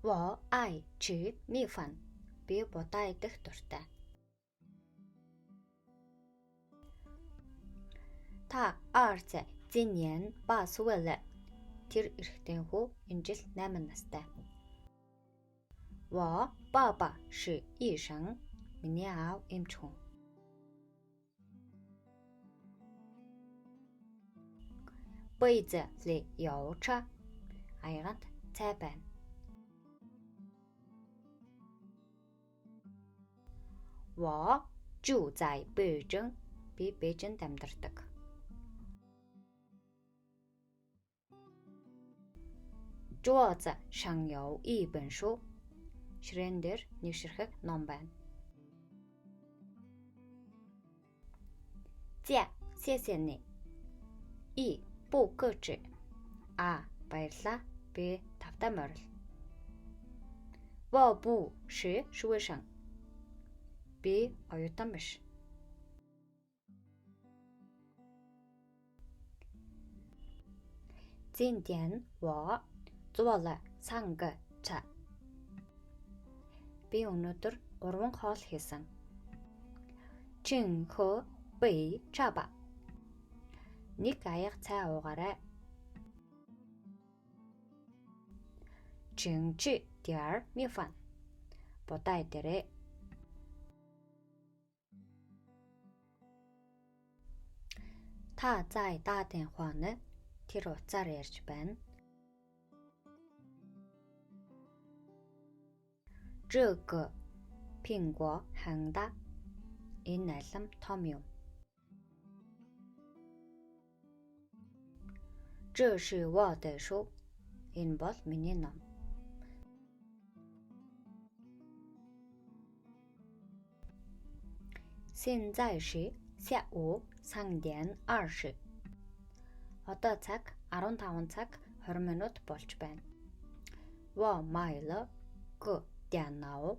我爱吃米饭，比보다 идэх дуртай. Та 2 歳 今年8岁了. Тэр эрэгтэй хүү энэ жил 8 настай. 我爸爸是医生. Миний аав эмч хүн. 杯子里有茶. Аягант цай байна. 我住在北京. Би Бээжинд амьдардаг. 桌子上有一本书. Ширээн дээр нэг ширхэг ном байна. 驾, 谢谢你. И, 不客气. А, баярлалаа. B, тавтай морил. 我不是书生. B, оюутан биш. 今天我做了3个菜. Би өнөөдөр 3 хоол хийсэн. 请喝杯茶吧. Нэг аяга цай уугаарай. 请吃点米饭. Бодай дээрээ. Та 在打电话呢? Тэр уцаар ярьж байна. 这个苹果很大. Энэ налим том юм. 这是我的书. Энэ бол миний ном. 现在是下午3点20. Одоо цаг 15 цаг 20 минут болж байна. 我买了个电脑.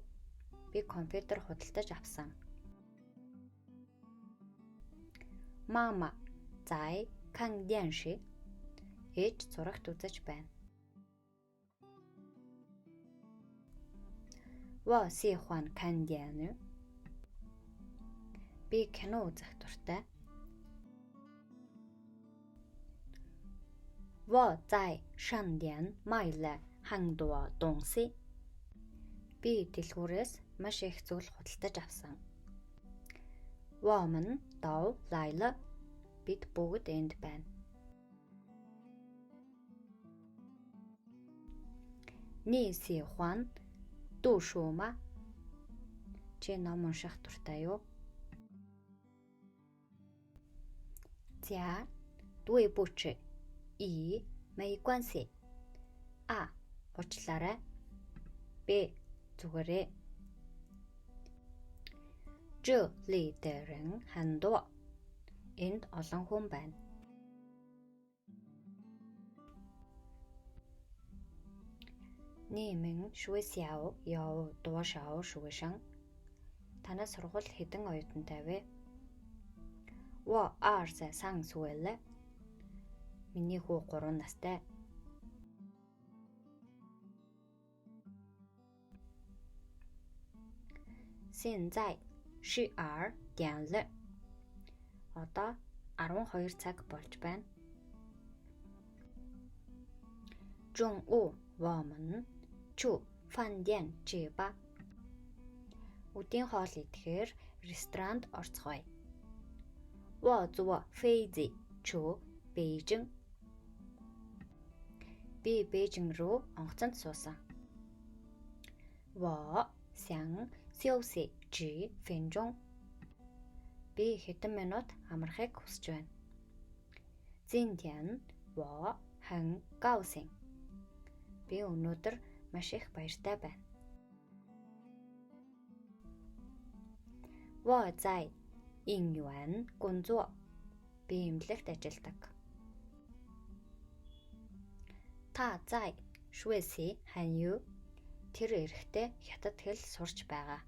Би компьютер худалдаж авсан. 妈妈在看电视. Ээж зурагт үзэж байна. 我喜欢看电影. Би кино үзэх дуртай. 我在商店买了很多东西. Би дэлгүүрээс маш их зүйл худалдаж авсан. 我们都来了. Бид бүгд энд байна. 你喜欢读书吗? Чи ном унших дуртай юу? За, 对不起. И, 没关系. А, уучлаарай. B, зүгээрээ. 这里的人很多. Энд олон хүн байна. 你们学校有多少学生? Танай сургууль хэдэн оюутантай вэ? 我23岁了. Миний хүү 3 настай. 现在12点了. Одоо 12 цаг болж байна. 中午我们去饭店吃吧. Өдийн хоол идэхээр ресторанд орцгоё. 我坐飞机去北京. Би Бээжин рүү онгоцонд суусан. 我想休息10分钟. Би хэдэн минут амархыг хүсэж байна. 今天我很高兴. Би өнөөдөр маш их баяртай байна. 我在医院工作. Би эмнэлэгт ажилладаг. 他在学习韩语. Тэр эрэгтэй хятад хэл сурч байгаа.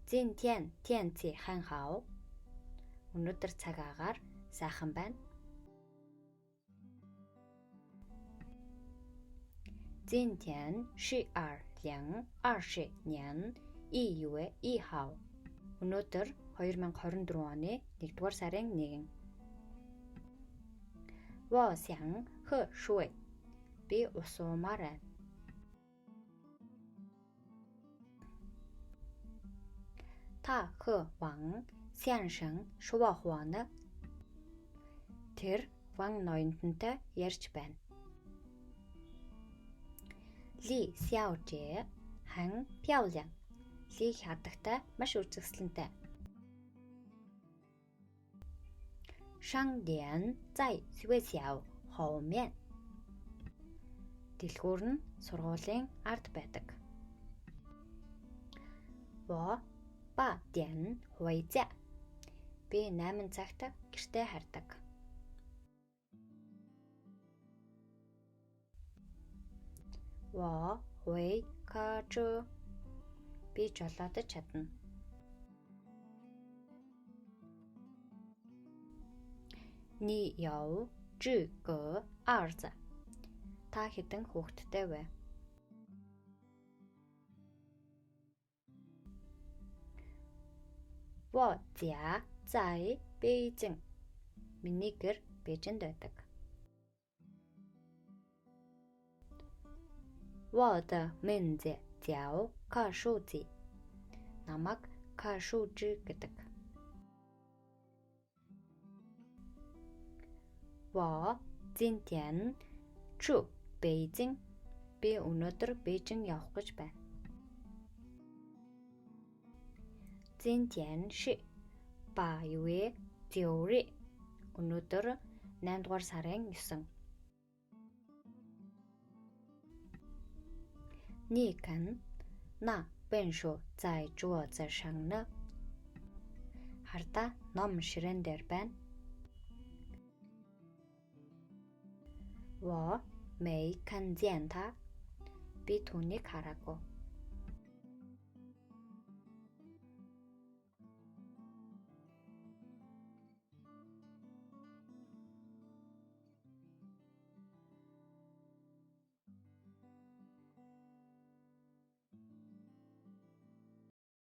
今天天气很好. Өнөөдөр цаг агаар сайхан байна. 今天是2020年 2月 1일. Өнөөдөр 2024 оны 1-р сарын 1. 我想喝水. Би ус уумаар байна. 他和王先生说话呢. Тэр Ван ноёнтонтой ярьж байна. Ли Сяожie 很漂亮. Ли хядагтай маш үзэсгэлэнтэй. 商店在学校后面. Дэлгүүр нь сургуулийн ард байдаг. 我8点回家. Би 8 цагт гэртээ хардаг. 我会开车. Би жолоодож чадна. 你有几个儿子? Та хэдэн хүүхэдтэй вэ? 我家在北京. Миний гэр Бээжинд байдаг. 我的名字叫柯淑芝. Намайг Кашужи гэдэг. 我今天去北京. Би өнөөдөр Бээжин явах гэж байна. 今天是8月9日. Өнөөдөр 8-р сарын 9. 你看那本书在桌子上呢. Хардаа ном ширээн дээр байна. 我没看见他. Би түүнийг хараагүй.